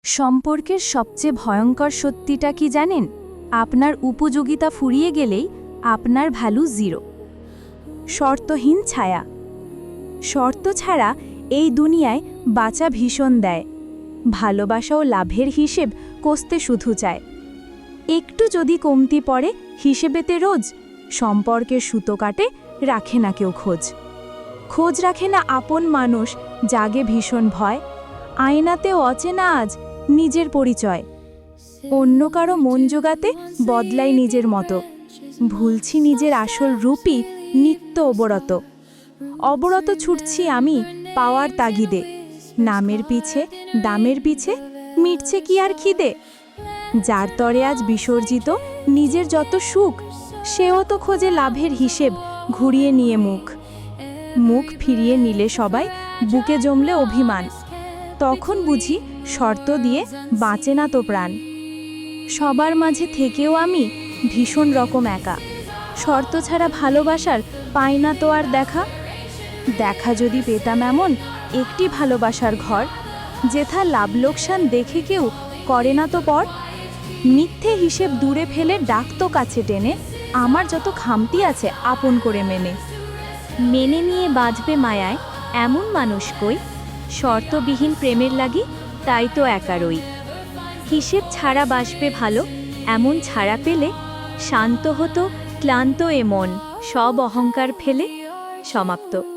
সম্পর্কের সবচেয়ে ভয়ঙ্কর সত্যিটা কি জানেন? আপনার উপযোগিতা ফুরিয়ে গেলেই আপনার ভ্যালু জিরো। শর্তহীন ছায়া। শর্ত ছাড়া এই দুনিয়ায় বাঁচা ভীষণ দেয়। ভালোবাসা ও লাভের হিসেব কষতে শুধু চায়। একটু যদি কমতি পড়ে হিসেবেতে রোজ, সম্পর্কের সুতো কাটে, রাখে না কেউ খোঁজ। খোঁজ রাখে না আপন মানুষ, জাগে ভীষণ ভয়। আয়নাতেও অচেনা আজ নিজের পরিচয়। অন্য কারো মন জোগাতে বদলাই নিজের মতো। ভুলছি নিজের আসল রূপই নিত্য অবরত। অবরত ছুটছি আমি পাওয়ার তাগিদে। নামের পিছে দামের পিছে মিটছে কি আর খিদে? যার তরে আজ বিসর্জিত নিজের যত সুখ, সেও তো খোঁজে লাভের হিসেব ঘুরিয়ে নিয়ে মুখ। মুখ ফিরিয়ে নিলে সবাই বুকে জমলে অভিমান। তখন বুঝি শর্ত দিয়ে বাঁচে না তো প্রাণ। সবার মাঝে থেকেও আমি ভীষণ রকম একা। শর্ত ছাড়া ভালোবাসার পাই না তো আর দেখা। দেখা যদি পেতাম এমন একটি ভালোবাসার ঘর, যেথা লাভ লোকসান দেখে কেউ করে না তো পর। মিথ্যে হিসেব দূরে ফেলে ডাকতো কাছে টেনে, আমার যত খামতি আছে আপন করে মেনে। মেনে নিয়ে বাঁচবে মায়ায় এমন মানুষ কই? শর্তবিহীন প্রেমের লাগি তাই তো একা রই। হিসেব ছাড়া বাসবে ভালো এমন ছাড়া পেলে, শান্ত হতো ক্লান্ত এ মন, সব অহংকার ফেলে। সমাপ্ত।